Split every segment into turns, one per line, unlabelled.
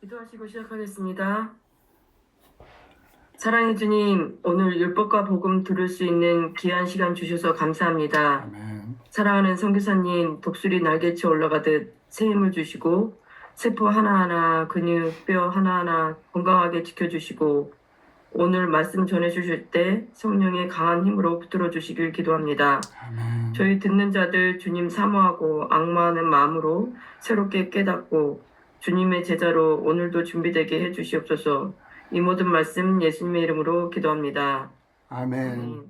기도하시고 시작하겠습니다. 사랑의 주님, 오늘 율법과 복음 들을 수 있는 귀한 시간 주셔서 감사합니다.
아멘.
사랑하는 선교사님, 독수리 날개치 올라가듯 새 힘을 주시고 세포 하나하나, 근육, 뼈 하나하나 건강하게 지켜주시고 오늘 말씀 전해주실 때 성령의 강한 힘으로 붙들어 주시길 기도합니다.
아멘.
저희 듣는 자들 주님 사모하고 악마하는 마음으로 새롭게 깨닫고 주님의 제자로 오늘도 준비되게 해주시옵소서. 이 모든 말씀 예수님의 이름으로 기도합니다.
아멘.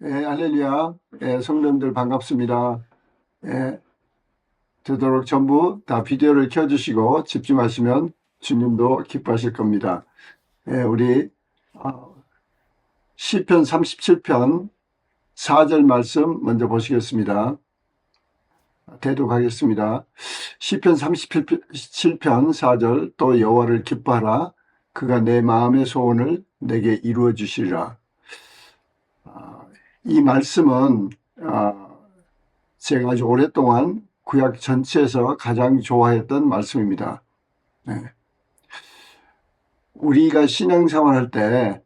할렐루야. 성도님들 반갑습니다. 되도록 전부 다 비디오를 켜주시고 집중하시면 주님도 기뻐하실 겁니다. 우리 시편 37편 4절 말씀 먼저 보시겠습니다. 대독하겠습니다. 시편 37편 4절 또 여호와를 기뻐하라. 그가 내 마음의 소원을 내게 이루어 주시리라. 이 말씀은 제가 아주 오랫동안 구약 전체에서 가장 좋아했던 말씀입니다. 우리가 신앙생활할 때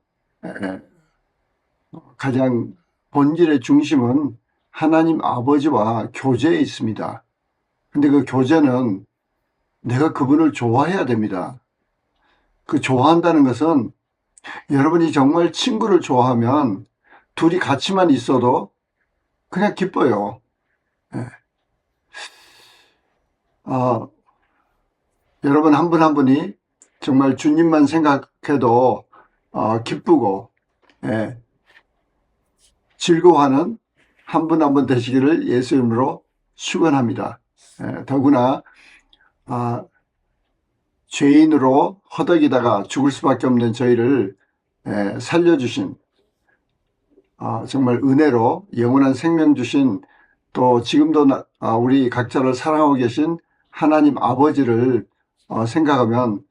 가장 본질의 중심은 하나님 아버지와 교제에 있습니다. 근데 그 교제는 내가 그분을 좋아해야 됩니다. 그 좋아한다는 것은 여러분이 정말 친구를 좋아하면 둘이 같이만 있어도 그냥 기뻐요. 여러분 한 분 한 분이 정말 주님만 생각해도 기쁘고 즐거워하는 한 분 한 분 되시기를 예수 이름으로 축원합니다. 더구나 죄인으로 허덕이다가 죽을 수밖에 없는 저희를 살려주신 정말 은혜로 영원한 생명 주신 또 지금도 우리 각자를 사랑하고 계신 하나님 아버지를 생각하면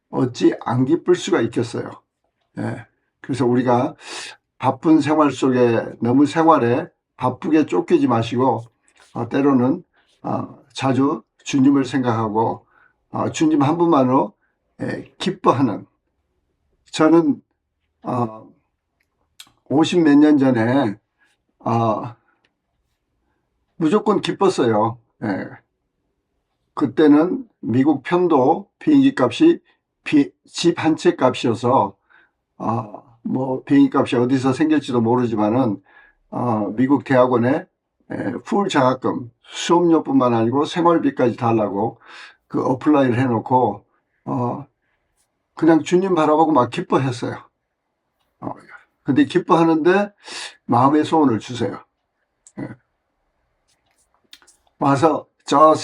어찌 안 기쁠 수가 있겠어요. 그래서 우리가 바쁜 생활 속에 너무 생활에 바쁘게 쫓기지 마시고 때로는 자주 주님을 생각하고 주님 한 분만으로 기뻐하는, 저는 50 몇 년 전에 무조건 기뻤어요. 그때는 미국 편도 비행기 값이 집 한 채 값이어서 뭐 비행기 값이 어디서 생길지도 모르지만은 미국 대학원에 풀 장학금, 수업료뿐만 아니고 생활비까지 달라고 그 어플라이를 해놓고 그냥 주님 바라보고 막 기뻐했어요. 근데 기뻐하는데 마음의 소원을 주세요. 와서 저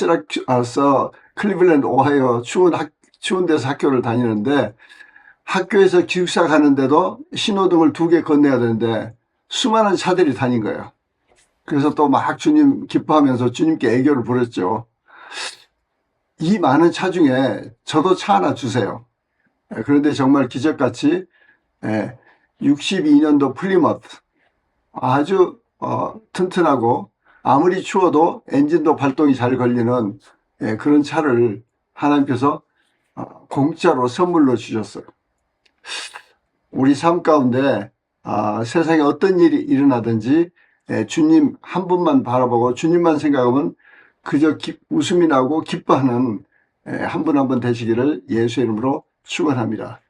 클리블랜드 오하이오 추운 데서 학교를 다니는데 학교에서 기숙사 가는데도 신호등을 2개 건너야 되는데 수많은 차들이 다닌 거예요. 그래서 또 막 주님 기뻐하면서 주님께 애교를 부렸죠. 이 많은 차 중에 저도 차 하나 주세요. 그런데 정말 기적같이 62년도 플리머스 아주 튼튼하고 아무리 추워도 엔진도 발동이 잘 걸리는 그런 차를 하나님께서 공짜로 선물로 주셨어요. 우리 삶 가운데 세상에 어떤 일이 일어나든지 주님 한 분만 바라보고 주님만 생각하면 그저 웃음이 나고 기뻐하는 한 분 한 분 되시기를 예수 이름으로 축원합니다.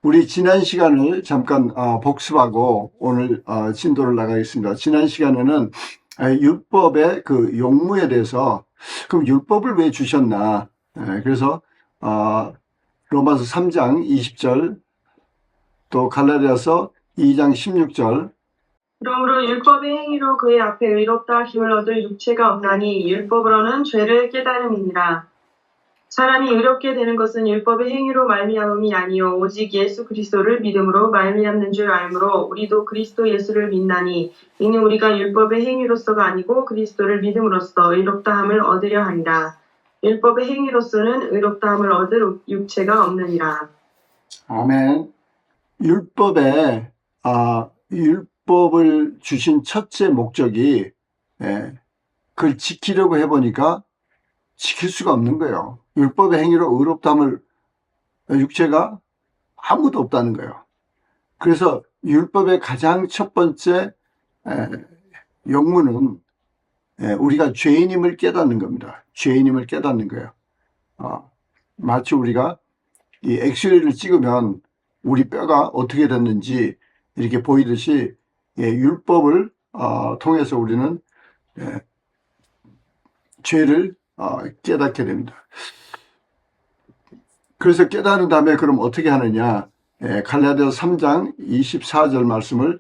우리 지난 시간을 잠깐 복습하고 오늘 진도를 나가겠습니다. 지난 시간에는 율법의 그 용무에 대해서, 그럼 율법을 왜 주셨나, 그래서 로마서 3장 20절 또 갈라디아서 2장 16절
그러므로 율법의 행위로 그의 앞에 의롭다 하심을 얻을 육체가 없나니 율법으로는 죄를 깨달음이니라. 사람이 의롭게 되는 것은 율법의 행위로 말미암음이 아니요 오직 예수 그리스도를 믿음으로 말미암는 줄 알므로 우리도 그리스도 예수를 믿나니 이는 우리가 율법의 행위로서가 아니고 그리스도를 믿음으로써 의롭다함을 얻으려 하니라. 율법의 행위로서는 의롭다함을 얻을 육체가 없느니라.
아멘. 율법을 주신 첫째 목적이 그걸 지키려고 해보니까 지킬 수가 없는 거예요. 율법의 행위로 의롭다함을 육체가 아무도 없다는 거예요. 그래서 율법의 가장 첫 번째 용문은 우리가 죄인임을 깨닫는 겁니다. 죄인임을 깨닫는 거예요. 마치 우리가 이 엑스레이를 찍으면 우리 뼈가 어떻게 됐는지 이렇게 보이듯이 율법을 통해서 우리는 죄를 깨닫게 됩니다. 그래서 깨달은 다음에 그럼 어떻게 하느냐? 갈라디아서 3장 24절 말씀을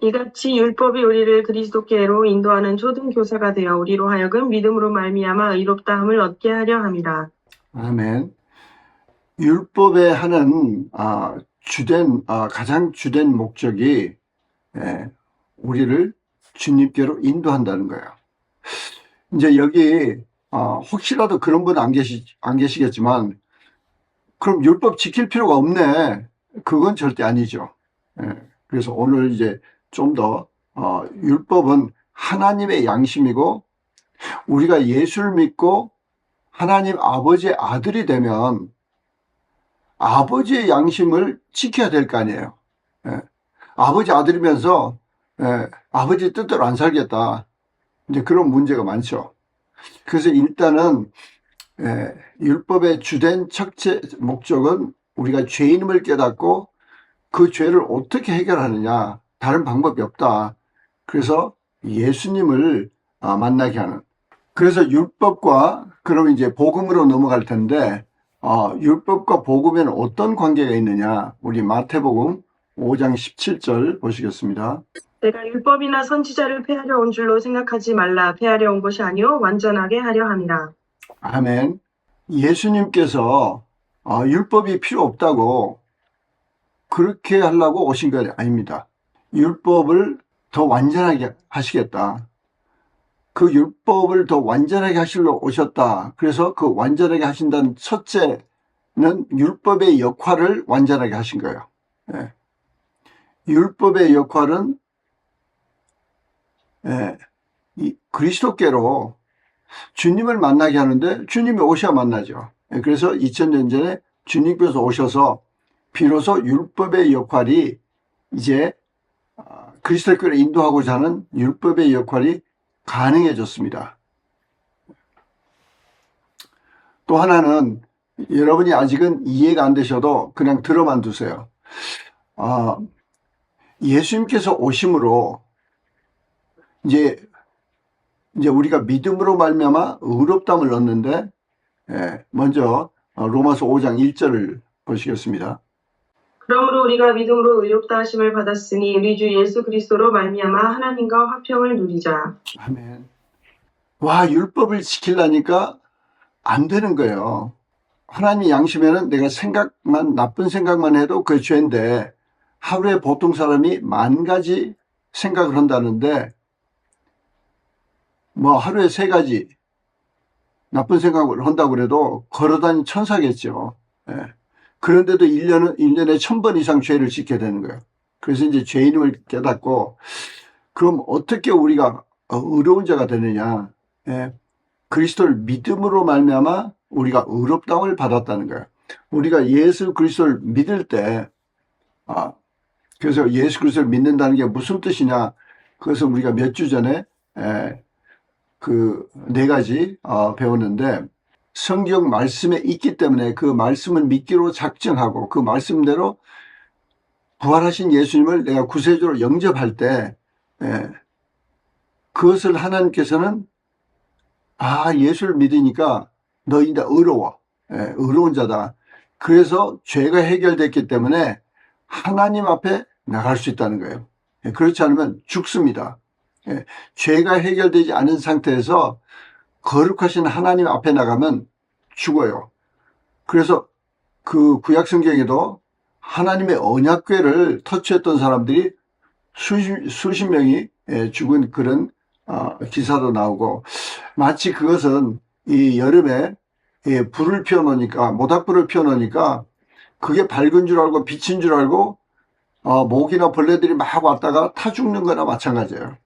이같이 율법이 우리를 그리스도께로 인도하는 초등 교사가 되어 우리로 하여금 믿음으로 말미암아 의롭다함을 얻게 하려 함이라.
아멘. 율법에 하는 가장 주된 목적이 우리를 주님께로 인도한다는 거예요. 이제 여기 혹시라도 그런 분 안 계시겠지만 그럼 율법 지킬 필요가 없네. 그건 절대 아니죠. 그래서 오늘 이제 좀 더 율법은 하나님의 양심이고 우리가 예수를 믿고 하나님 아버지의 아들이 되면 아버지의 양심을 지켜야 될 거 아니에요. 아버지 아들이면서 아버지 뜻대로 안 살겠다. 이제 그런 문제가 많죠. 그래서 일단은 율법의 주된 첫째 목적은 우리가 죄인임을 깨닫고 그 죄를 어떻게 해결하느냐. 다른 방법이 없다. 그래서 예수님을 만나게 하는. 그래서 율법과 그럼 이제 복음으로 넘어갈 텐데 율법과 복음에는 어떤 관계가 있느냐. 우리 마태복음 5장 17절 보시겠습니다.
내가 율법이나 선지자를 폐하려 온 줄로 생각하지 말라. 폐하려 온 것이 아니요 완전하게 하려 함이라.
아멘. 예수님께서 율법이 필요 없다고 그렇게 하려고 오신 건 아닙니다. 율법을 더 완전하게 하시겠다. 그 율법을 더 완전하게 하시려 오셨다. 그래서 그 완전하게 하신다는 첫째는 율법의 역할을 완전하게 하신 거예요. 율법의 역할은 이 그리스도께로 주님을 만나게 하는데 주님이 오셔야 만나죠. 그래서 2000년 전에 주님께서 오셔서 비로소 율법의 역할이 이제 그리스도께로 인도하고자 하는 율법의 역할이 가능해졌습니다. 또 하나는 여러분이 아직은 이해가 안 되셔도 그냥 들어만 두세요. 예수님께서 오심으로 이제 우리가 믿음으로 말미암아 의롭다함을 얻는데 먼저 로마서 5장 1절을 보시겠습니다.
그러므로 우리가 믿음으로 의롭다 하심을 받았으니 우리 주 예수 그리스도로 말미암아 하나님과 화평을 누리자.
아멘. 와, 율법을 지키려니까 안 되는 거예요. 하나님의 양심에는 내가 나쁜 생각만 해도 그게 죄인데 하루에 보통 사람이 10,000가지 생각을 한다는데 뭐 하루에 3가지 나쁜 생각을 한다고 그래도 걸어다니는 천사겠죠. 그런데도 1년에 1000번 이상 죄를 짓게 되는 거예요. 그래서 이제 죄인임을 깨닫고 그럼 어떻게 우리가 의로운 자가 되느냐. 그리스도를 믿음으로 말미암아 우리가 의롭다함을 받았다는 거예요. 우리가 예수 그리스도를 믿을 때 그래서 예수 그리스도를 믿는다는 게 무슨 뜻이냐. 그것은 우리가 몇 주 전에 그 4가지 배웠는데 성경 말씀에 있기 때문에 그 말씀을 믿기로 작정하고 그 말씀대로 부활하신 예수님을 내가 구세주로 영접할 때 그것을 하나님께서는 예수를 믿으니까 너 이제 의로워. 의로운 자다. 그래서 죄가 해결됐기 때문에 하나님 앞에 나갈 수 있다는 거예요. 그렇지 않으면 죽습니다. 죄가 해결되지 않은 상태에서 거룩하신 하나님 앞에 나가면 죽어요. 그래서 그 구약 성경에도 하나님의 언약궤를 터치했던 사람들이 수십 명이 죽은 그런 기사도 나오고 마치 그것은 이 여름에 불을 피워놓으니까 모닥불을 피워놓으니까 그게 밝은 줄 알고 빛인 줄 알고 모기나 벌레들이 막 왔다가 타 죽는 거나 마찬가지예요.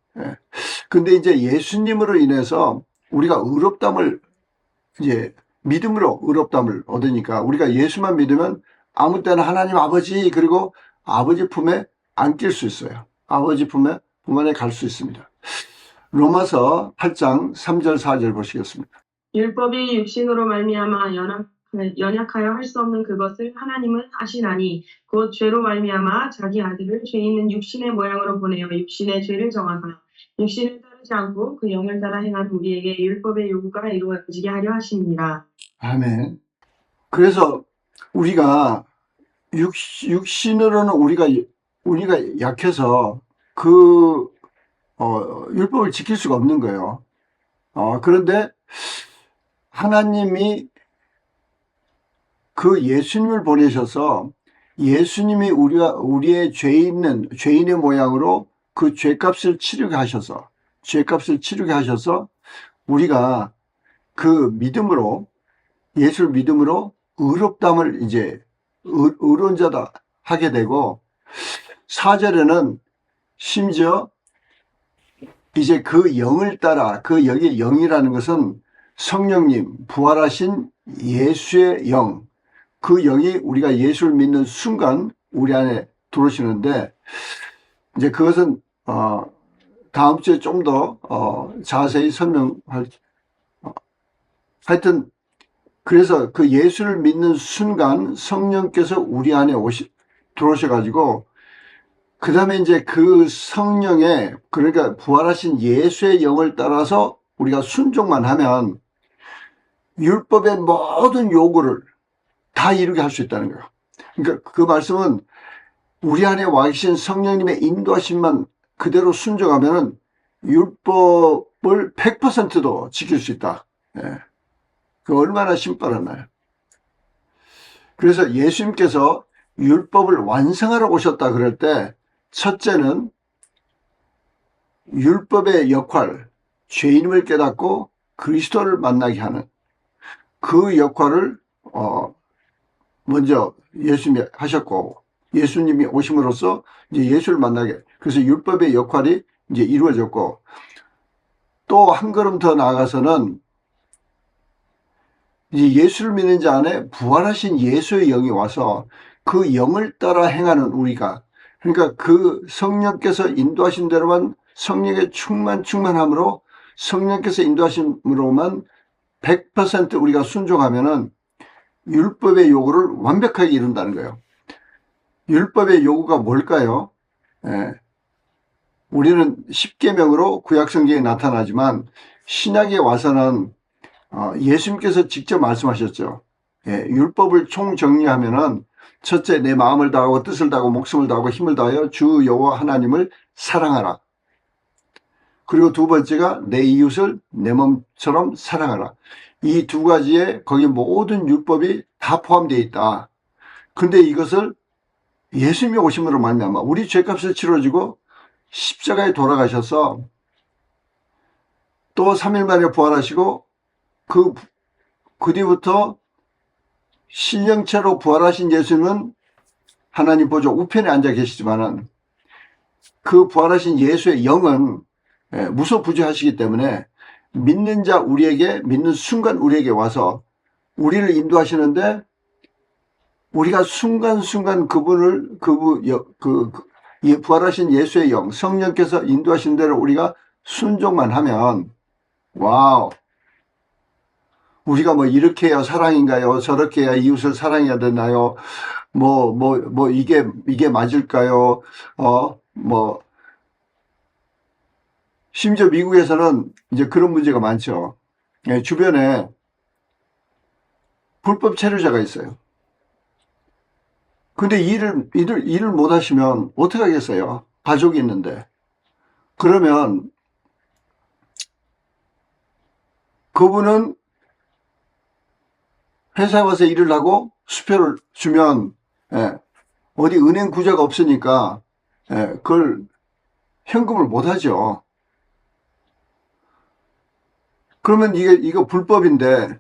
근데 이제 예수님으로 인해서 우리가 의롭다함을 이제 믿음으로 의롭다함을 얻으니까 우리가 예수만 믿으면 아무 때나 하나님 아버지 그리고 아버지 품에 안길 수 있어요. 아버지 품 안에 갈 수 있습니다. 로마서 8장 3절 4절 보시겠습니다.
율법이 육신으로 말미암아 연약하여 할 수 없는 그것을 하나님은 하시나니 곧 죄로 말미암아 자기 아들을 죄 있는 육신의 모양으로 보내어 육신의 죄를 정하사 육신을 따르지 않고 그 영을 따라 행하는 우리에게 율법의 요구가 이루어지게 하려 하십니다.
아멘. 그래서 우리가 육신으로는 우리가 약해서 율법을 지킬 수가 없는 거예요. 그런데 하나님이 그 예수님을 보내셔서 예수님이 우리의 죄인의 모양으로 그 죄값을 치르게 하셔서 우리가 그 믿음으로 예수를 믿음으로 의롭다함을 이제 의로운 자다 하게 되고 4절에는 심지어 이제 그 영을 따라 그 여기 영이라는 것은 성령님 부활하신 예수의 영 그 영이 우리가 예수를 믿는 순간 우리 안에 들어오시는데 이제 그것은 다음 주에 좀 더 자세히 설명할 하여튼 그래서 그 예수를 믿는 순간 성령께서 우리 안에 들어오셔가지고 그 다음에 이제 그 성령의 그러니까 부활하신 예수의 영을 따라서 우리가 순종만 하면 율법의 모든 요구를 다 이루게 할 수 있다는 거예요. 그러니까 그 말씀은 우리 안에 와 계신 성령님의 인도하심만 그대로 순종하면은 율법을 100%도 지킬 수 있다. 예. 그 얼마나 신바랐나요? 그래서 예수님께서 율법을 완성하러 오셨다 그럴 때 첫째는 율법의 역할, 죄인임을 깨닫고 그리스도를 만나게 하는 그 역할을 먼저 예수님이 하셨고 예수님이 오심으로써 이제 예수를 만나게 그래서 율법의 역할이 이제 이루어졌고 또 한 걸음 더 나아가서는 이제 예수를 믿는 자 안에 부활하신 예수의 영이 와서 그 영을 따라 행하는 우리가 그러니까 그 성령께서 인도하신 대로만 성령의 충만함으로 성령께서 인도하심으로만 100% 우리가 순종하면은 율법의 요구를 완벽하게 이룬다는 거예요. 율법의 요구가 뭘까요? 우리는 십계명으로 구약성경에 나타나지만 신약에 와서는 예수님께서 직접 말씀하셨죠. 율법을 총정리하면은 첫째 내 마음을 다하고 뜻을 다하고 목숨을 다하고 힘을 다하여 주 여호와 하나님을 사랑하라. 그리고 두 번째가 내 이웃을 내 몸처럼 사랑하라. 이 두 가지에 거기 모든 율법이 다 포함되어 있다. 근데 이것을 예수님이 오심으로 말미암아 우리 죄값을 치러주고 십자가에 돌아가셔서 또 3일 만에 부활하시고 그 뒤부터 신령체로 부활하신 예수님은 하나님 보좌 우편에 앉아 계시지만은 그 부활하신 예수의 영은 무소부지하시기 때문에 믿는 자 우리에게 믿는 순간 우리에게 와서 우리를 인도하시는데 우리가 순간순간 부활하신 예수의 영 성령께서 인도하신 대로 우리가 순종만 하면 와우 우리가 뭐 이렇게 해야 사랑인가요? 저렇게 해야 이웃을 사랑해야 되나요? 이게 맞을까요? 심지어 미국에서는 이제 그런 문제가 많죠. 주변에 불법 체류자가 있어요. 근데 일을 못 하시면 어떻게 하겠어요? 가족이 있는데. 그러면 그분은 회사에 와서 일을 하고 수표를 주면 어디 은행 구좌가 없으니까 그걸 현금을 못 하죠. 그러면 이거 불법인데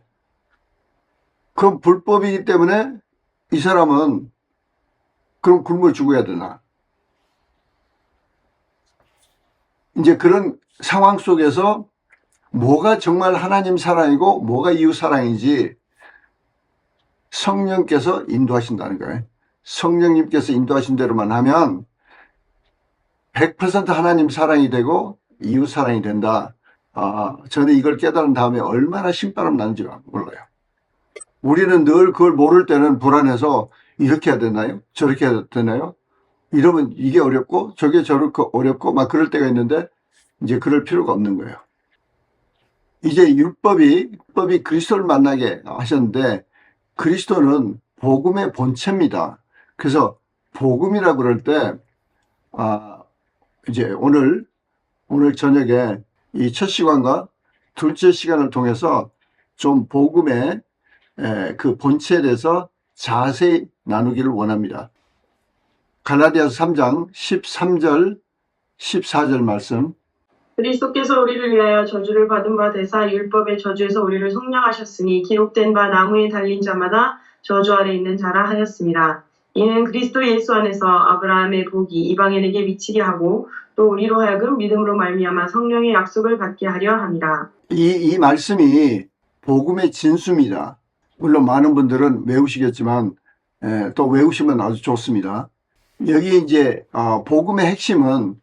그럼 불법이기 때문에 이 사람은 그럼 굶어 죽어야 되나? 이제 그런 상황 속에서 뭐가 정말 하나님 사랑이고 뭐가 이웃 사랑인지 성령께서 인도하신다는 거예요. 성령님께서 인도하신 대로만 하면 100% 하나님 사랑이 되고 이웃 사랑이 된다. 저는 이걸 깨달은 다음에 얼마나 신바람 나는지 몰라요. 우리는 늘 그걸 모를 때는 불안해서 이렇게 해야 되나요? 저렇게 해야 되나요? 이러면 이게 어렵고 저게 저렇게 어렵고 막 그럴 때가 있는데 이제 그럴 필요가 없는 거예요. 이제 율법이 그리스도를 만나게 하셨는데 그리스도는 복음의 본체입니다. 그래서 복음이라고 그럴 때 이제 오늘 저녁에 이 첫 시간과 둘째 시간을 통해서 좀 복음의 그 본체에 대해서 자세히 나누기를 원합니다. 갈라디아서 3장 13절 14절 말씀.
그리스도께서 우리를 위하여 저주를 받은 바 되사 율법의 저주에서 우리를 속량하셨으니 기록된 바 나무에 달린 자마다 저주 아래 있는 자라 하였습니다. 이는 그리스도 예수 안에서 아브라함의 복이 이방인에게 미치게 하고 또 우리로 하여금 믿음으로 말미암아 성령의 약속을 받게 하려 함이라.
이 말씀이 복음의 진수입니다. 물론 많은 분들은 외우시겠지만 또 외우시면 아주 좋습니다. 여기 이제 복음의 핵심은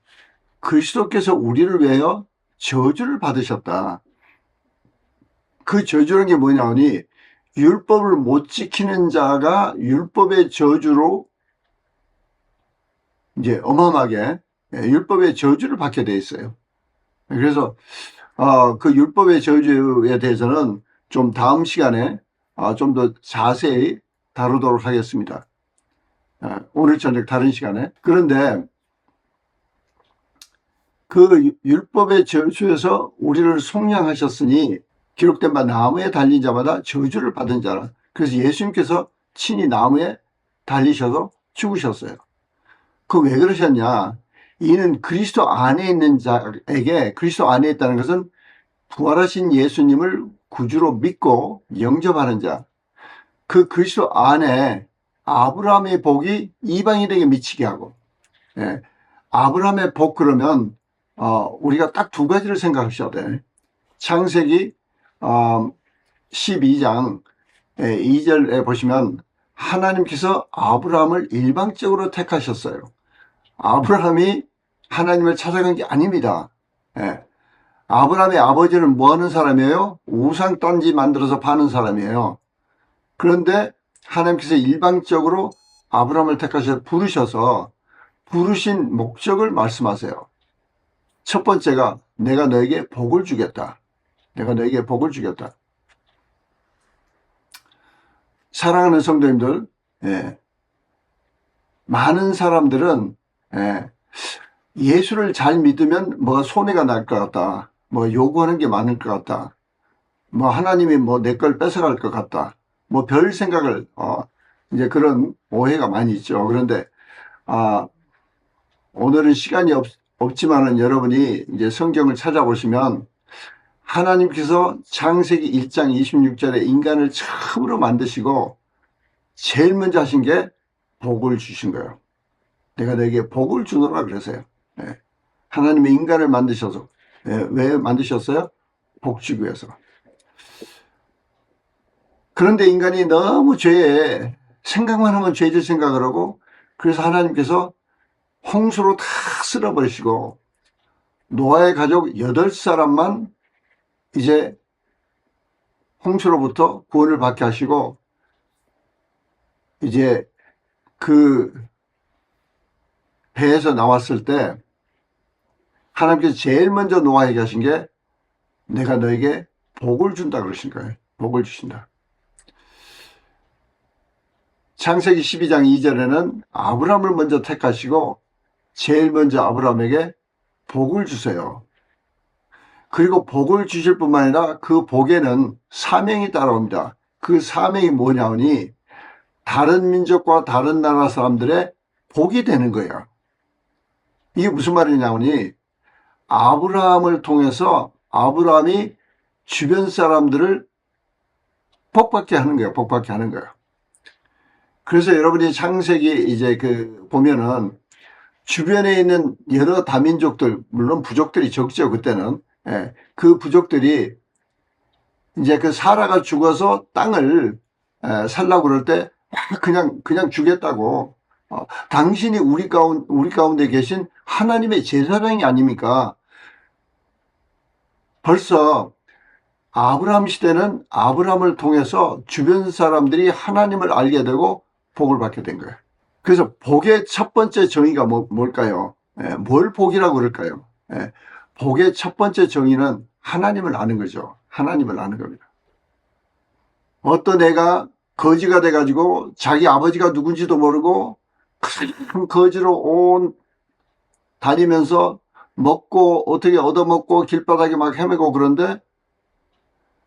그리스도께서 우리를 위하여 저주를 받으셨다. 그 저주라는 게 뭐냐니 율법을 못 지키는 자가 율법의 저주로 이제 어마어마하게 율법의 저주를 받게 돼 있어요. 그래서 그 율법의 저주에 대해서는 좀 다음 시간에 좀 더 자세히 다루도록 하겠습니다. 오늘 저녁 다른 시간에. 그런데 그 율법의 저주에서 우리를 속량하셨으니 기록된 바 나무에 달린 자마다 저주를 받은 자라. 그래서 예수님께서 친히 나무에 달리셔서 죽으셨어요. 그 왜 그러셨냐? 이는 그리스도 안에 있는 자에게, 그리스도 안에 있다는 것은 부활하신 예수님을 구주로 믿고 영접하는 자, 그 그리스도 안에 아브라함의 복이 이방인에게 미치게 하고, 아브라함의 복 그러면 우리가 딱 두 가지를 생각하셔야 돼. 창세기 12장 2절에 보시면 하나님께서 아브라함을 일방적으로 택하셨어요. 아브라함이 하나님을 찾아간 게 아닙니다. 아브라함의 아버지는 뭐 하는 사람이에요? 우상단지 만들어서 파는 사람이에요. 그런데 하나님께서 일방적으로 아브라함을 택하셔서 부르셔서 부르신 목적을 말씀하세요. 첫 번째가 내가 너에게 복을 주겠다. 내가 너에게 복을 주겠다. 사랑하는 성도님들, 많은 사람들은 예수를 잘 믿으면 뭐가 손해가 날 것 같다. 뭐 요구하는 게 많을 것 같다. 뭐 하나님이 뭐 내 걸 뺏어갈 것 같다. 뭐 별 생각을 이제 그런 오해가 많이 있죠. 그런데 오늘은 시간이 없지만은 여러분이 이제 성경을 찾아보시면 하나님께서 창세기 1장 26절에 인간을 처음으로 만드시고 제일 먼저 하신 게 복을 주신 거예요. 내가 너에게 복을 주노라 그러세요. 하나님이 인간을 만드셔서 왜 만드셨어요? 복 주기 위해서. 그런데 인간이 너무 죄에 생각만 하면 죄질 생각을 하고 그래서 하나님께서 홍수로 다 쓸어버리시고 노아의 가족 8사람만 이제 홍수로부터 구원을 받게 하시고 이제 그 배에서 나왔을 때 하나님께서 제일 먼저 노아에게 하신 게 내가 너에게 복을 준다 그러신 거예요. 복을 주신다. 창세기 12장 2절에는 아브라함을 먼저 택하시고 제일 먼저 아브라함에게 복을 주세요. 그리고 복을 주실 뿐만 아니라 그 복에는 사명이 따라옵니다. 그 사명이 뭐냐니 다른 민족과 다른 나라 사람들의 복이 되는 거예요. 이게 무슨 말이냐니 아브라함을 통해서 아브라함이 주변 사람들을 복받게 하는 거예요. 복받게 하는 거예요. 그래서 여러분이 창세기 이제 보면은 주변에 있는 여러 다민족들, 물론 부족들이 적죠, 그때는. 그 부족들이 이제 그 사라가 죽어서 땅을 살라고 그럴 때 그냥 주겠다고. 당신이 우리 가운데 계신 하나님의 제사장이 아닙니까? 벌써 아브라함 시대는 아브라함을 통해서 주변 사람들이 하나님을 알게 되고 복을 받게 된 거예요. 그래서 복의 첫 번째 정의가 뭘까요? 뭘 복이라고 그럴까요? 복의 첫 번째 정의는 하나님을 아는 거죠. 하나님을 아는 겁니다. 어떤 애가 거지가 돼가지고 자기 아버지가 누군지도 모르고 큰 거지로 다니면서 먹고 어떻게 얻어먹고 길바닥에 막 헤매고 그런데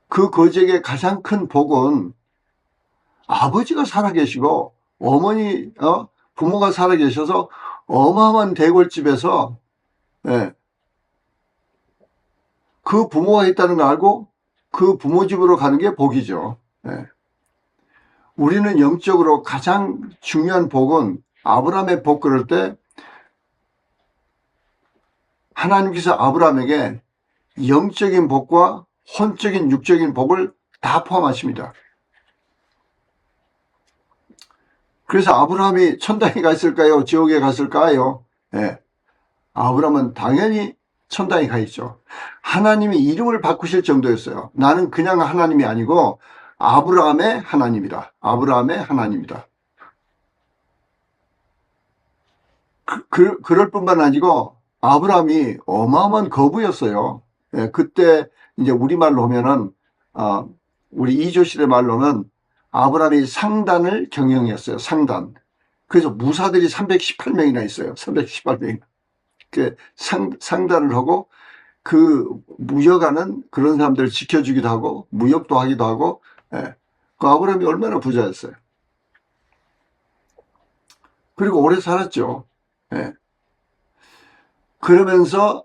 그 거지에게 가장 큰 복은 아버지가 살아계시고 어머니 부모가 살아계셔서 어마어마한 대궐집에서 그 부모가 있다는 걸 알고 그 부모 집으로 가는 게 복이죠. 우리는 영적으로 가장 중요한 복은 아브라함의 복 그럴 때 하나님께서 아브라함에게 영적인 복과 혼적인 육적인 복을 다 포함하십니다. 그래서 아브라함이 천당에 갔을까요? 지옥에 갔을까요? 아브라함은 당연히 천당에 가 있죠. 하나님이 이름을 바꾸실 정도였어요. 나는 그냥 하나님이 아니고 아브라함의 하나님이다. 아브라함의 하나님이다. 그럴 뿐만 아니고 아브라함이 어마어마한 거부였어요. 그때 이제 우리말로 하면은 우리 이조실의 말로는 아브라함이 상단을 경영했어요. 상단. 그래서 무사들이 318명이나 있어요. 318명. 그 상단을 하고 그 무역하는 그런 사람들을 지켜주기도 하고 무역도 하기도 하고 그 아브라함이 얼마나 부자였어요. 그리고 오래 살았죠. 그러면서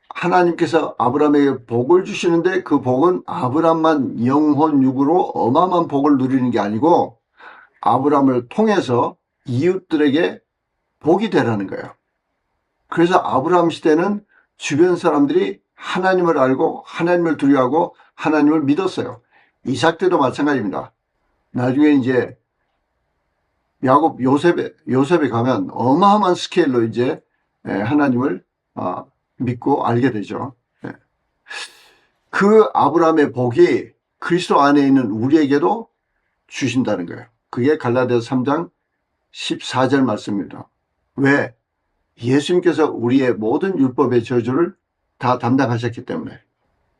하나님께서 아브라함에게 복을 주시는데 그 복은 아브라함만 영혼 육으로 어마어마한 복을 누리는 게 아니고 아브라함을 통해서 이웃들에게 복이 되라는 거예요. 그래서 아브라함 시대는 주변 사람들이 하나님을 알고 하나님을 두려워하고 하나님을 믿었어요. 이삭 때도 마찬가지입니다. 나중에 이제 야곱 요셉에 가면 어마어마한 스케일로 이제 하나님을 믿고 알게 되죠. 그 아브라함의 복이 그리스도 안에 있는 우리에게도 주신다는 거예요. 그게 갈라디아서 3장 14절 말씀입니다. 왜? 예수님께서 우리의 모든 율법의 저주를 다 담당하셨기 때문에.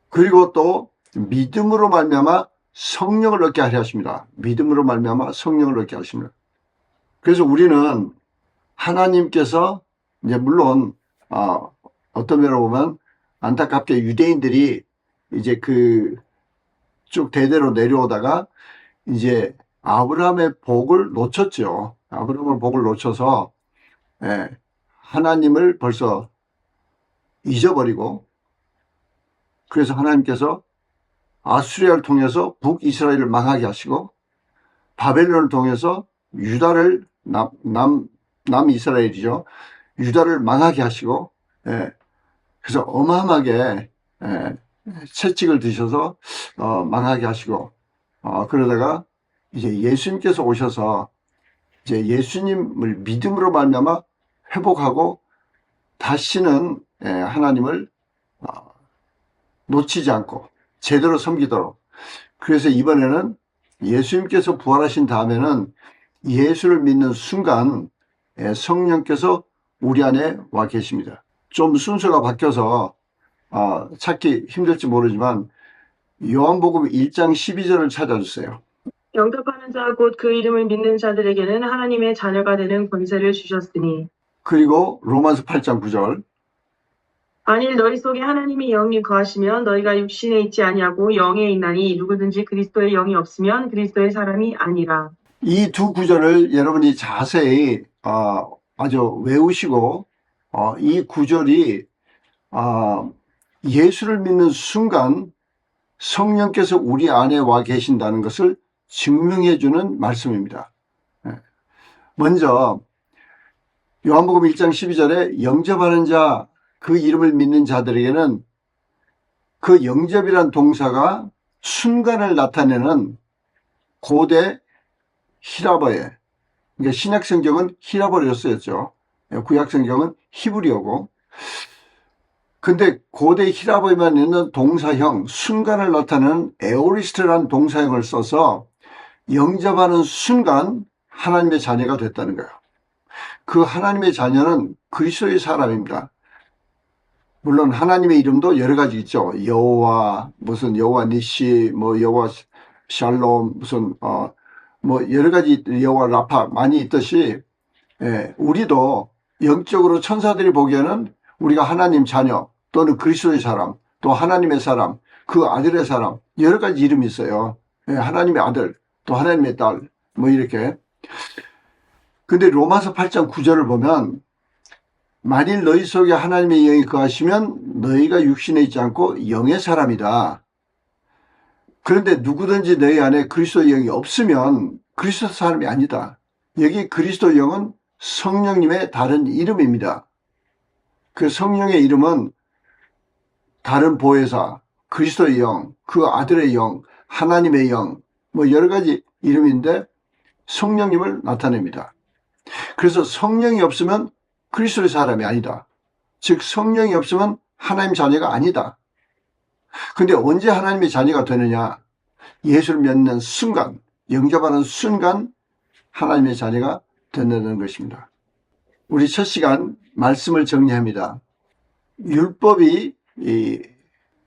그리고 또 믿음으로 말미암아 성령을 얻게 하려 하십니다. 믿음으로 말미암아 성령을 얻게 하십니다. 그래서 우리는 하나님께서 이제 물론 어떤 면으로 보면 안타깝게 유대인들이 이제 그 쭉 대대로 내려오다가 이제 아브라함의 복을 놓쳤죠. 아브라함의 복을 놓쳐서 하나님을 벌써 잊어버리고 그래서 하나님께서 아수리아를 통해서 북이스라엘을 망하게 하시고 바벨론을 통해서 유다를 남이스라엘이죠. 유다를 망하게 하시고 그래서 어마어마하게 채찍을 드셔서 망하게 하시고 그러다가 이제 예수님께서 오셔서 이제 예수님을 믿음으로 말미암아 회복하고 다시는 하나님을 놓치지 않고 제대로 섬기도록. 그래서 이번에는 예수님께서 부활하신 다음에는 예수를 믿는 순간 성령께서 우리 안에 와 계십니다. 좀 순서가 바뀌어서 찾기 힘들지 모르지만 요한복음 1장 12절을 찾아주세요.
영접하는 자 곧 그 이름을 믿는 자들에게는 하나님의 자녀가 되는 권세를 주셨으니.
그리고 로마서 8장 9절.
만일 너희 속에 하나님의 영이 거하시면 너희가 육신에 있지 아니하고 영에 있나니 누구든지 그리스도의 영이 없으면 그리스도의 사람이 아니라.
이 두 구절을 여러분이 자세히 아주 외우시고 이 구절이 예수를 믿는 순간 성령께서 우리 안에 와 계신다는 것을 증명해 주는 말씀입니다. 먼저 요한복음 1장 12절에 영접하는 자, 그 이름을 믿는 자들에게는 그 영접이란 동사가 순간을 나타내는 고대 히라버에, 그러니까 신약 성경은 히라버로 쓰였죠. 구약 성경은 히브리어고. 근데 고대 히라버에만 있는 동사형, 순간을 나타내는 에오리스트라는 동사형을 써서 영접하는 순간 하나님의 자녀가 됐다는 거예요. 그 하나님의 자녀는 그리스도의 사람입니다. 물론 하나님의 이름도 여러 가지 있죠. 여호와, 무슨 여호와 니시, 뭐 여호와 샬롬, 무슨 뭐 여러 가지 여호와 라파 많이 있듯이, 우리도 영적으로 천사들이 보기에는 우리가 하나님 자녀 또는 그리스도의 사람, 또 하나님의 사람, 그 아들의 사람, 여러 가지 이름이 있어요. 하나님의 아들, 또 하나님의 딸, 뭐 이렇게. 근데 로마서 8장 9절을 보면, 만일 너희 속에 하나님의 영이 거하시면 너희가 육신에 있지 않고 영의 사람이다. 그런데 누구든지 너희 안에 그리스도의 영이 없으면 그리스도 사람이 아니다. 여기 그리스도 영은 성령님의 다른 이름입니다. 그 성령의 이름은 다른 보혜사, 그리스도의 영, 그 아들의 영, 하나님의 영, 뭐 여러 가지 이름인데 성령님을 나타냅니다. 그래서 성령이 없으면 그리스도의 사람이 아니다. 즉 성령이 없으면 하나님 자녀가 아니다. 근데 언제 하나님의 자녀가 되느냐? 예수를 믿는 순간, 영접하는 순간 하나님의 자녀가 된다는 것입니다. 우리 첫 시간 말씀을 정리합니다. 율법이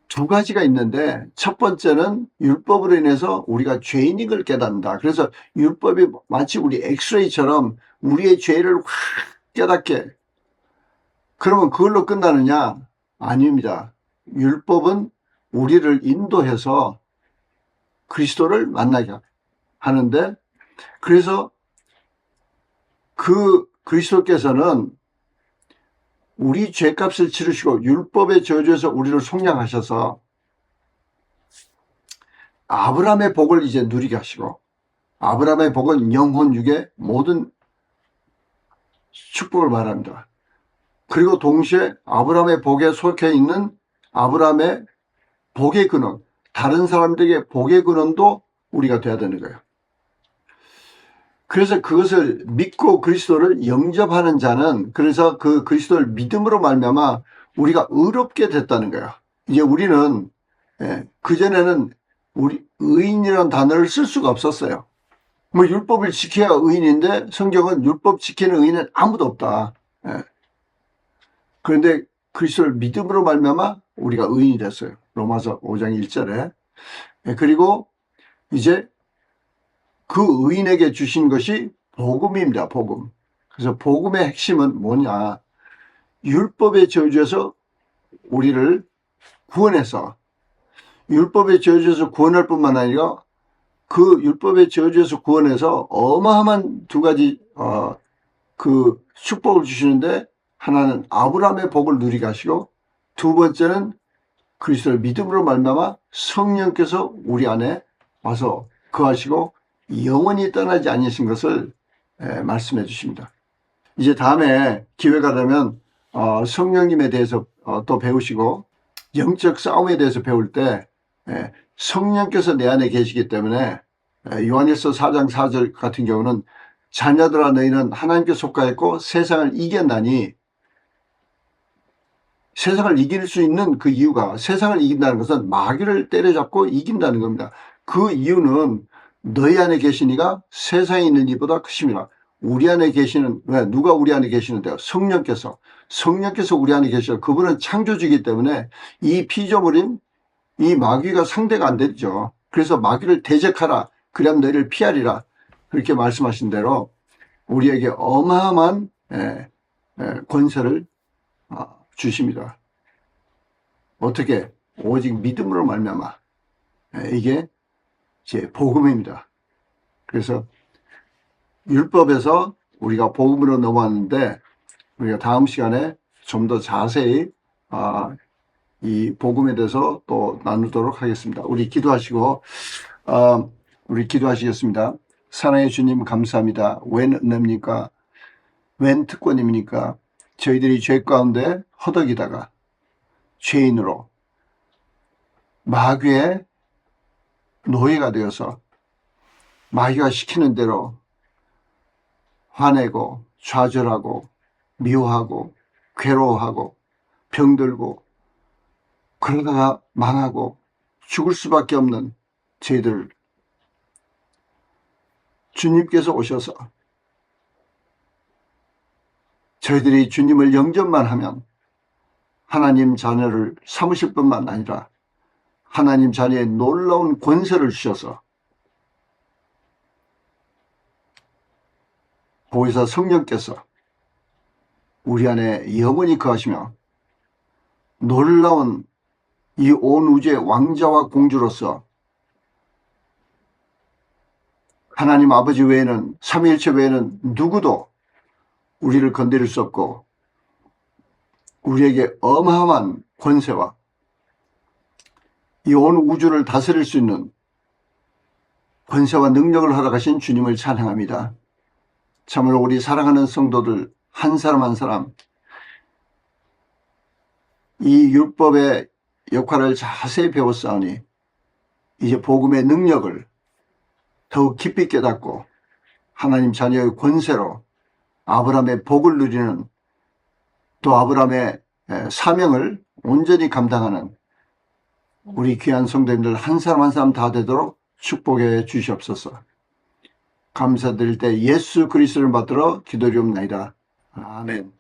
두 가지가 있는데, 첫 번째는 율법으로 인해서 우리가 죄인인 걸 깨닫는다. 그래서 율법이 마치 우리 엑스레이처럼 우리의 죄를 확 깨닫게. 그러면 그걸로 끝나느냐? 아닙니다. 율법은 우리를 인도해서 그리스도를 만나게 하는데, 그래서 그 그리스도께서는 우리 죄값을 치르시고 율법의 저주에서 우리를 속량하셔서 아브라함의 복을 이제 누리게 하시고, 아브라함의 복은 영혼 육의 모든 축복을 말합니다. 그리고 동시에 아브라함의 복에 속해 있는 아브라함의 복의 근원, 다른 사람들에게 복의 근원도 우리가 돼야 되는 거예요. 그래서 그것을 믿고 그리스도를 영접하는 자는, 그래서 그 그리스도를 믿음으로 말미암아 우리가 의롭게 됐다는 거예요. 이제 우리는 그전에는 우리 의인이라는 단어를 쓸 수가 없었어요. 뭐 율법을 지켜야 의인인데 성경은 율법 지키는 의인은 아무도 없다. 그런데 그리스도를 믿음으로 말미암아 우리가 의인이 됐어요. 로마서 5장 1절에. 그리고 이제 그 의인에게 주신 것이 복음입니다. 복음. 그래서 복음의 핵심은 뭐냐? 율법의 저주에서 우리를 구원해서, 율법의 저주에서 구원할 뿐만 아니라 그 율법의 저주에서 구원해서 어마어마한 두 가지 그 축복을 주시는데, 하나는 아브라함의 복을 누리게 하시고, 두 번째는 그리스도를 믿음으로 말미암아 성령께서 우리 안에 와서 거하시고 영원히 떠나지 않으신 것을 말씀해 주십니다. 이제 다음에 기회가 되면 성령님에 대해서 또 배우시고, 영적 싸움에 대해서 배울 때 성령께서 내 안에 계시기 때문에, 요한일서 4장 4절 같은 경우는 자녀들아 너희는 하나님께 속하였고 세상을 이겼나니, 세상을 이길 수 있는 그 이유가, 세상을 이긴다는 것은 마귀를 때려잡고 이긴다는 겁니다. 그 이유는 너희 안에 계시니가 세상에 있는 이보다 크심이라. 우리 안에 계시는, 왜? 누가 우리 안에 계시는데요? 성령께서 우리 안에 계셔. 그분은 창조주이기 때문에 이 피조물인 이 마귀가 상대가 안 되죠. 그래서 마귀를 대적하라. 그럼 너희를 피하리라. 그렇게 말씀하신 대로 우리에게 어마어마한 권세를 주십니다. 어떻게? 오직 믿음으로 말미암아. 이게 제 복음입니다. 그래서 율법에서 우리가 복음으로 넘어왔는데, 우리가 다음 시간에 좀 더 자세히 이 복음에 대해서 또 나누도록 하겠습니다. 우리 기도하시고 우리 기도하시겠습니다. 사랑의 주님 감사합니다. 웬 은혜입니까? 웬 특권입니까? 저희들이 죄 가운데 허덕이다가 죄인으로 마귀의 노예가 되어서 마귀가 시키는 대로 화내고 좌절하고 미워하고 괴로워하고 병들고 그러다가 망하고 죽을 수밖에 없는 저희들, 주님께서 오셔서 저희들이 주님을 영접만 하면 하나님 자녀를 삼으실 뿐만 아니라 하나님 자녀의 놀라운 권세를 주셔서 보혜사 성령께서 우리 안에 영원히 거하시며 놀라운 이 온 우주의 왕자와 공주로서 하나님 아버지 외에는, 삼위일체 외에는 누구도 우리를 건드릴 수 없고 우리에게 어마어마한 권세와 이 온 우주를 다스릴 수 있는 권세와 능력을 허락하신 주님을 찬양합니다. 참으로 우리 사랑하는 성도들 한 사람 한 사람 이 율법의 역할을 자세히 배웠사오니 이제 복음의 능력을 더욱 깊이 깨닫고 하나님 자녀의 권세로 아브라함의 복을 누리는, 또 아브라함의 사명을 온전히 감당하는 우리 귀한 성도님들 한 사람 한 사람 다 되도록 축복해 주시옵소서. 감사드릴 때 예수 그리스도를 받들어 기도리옵나이다. 아멘.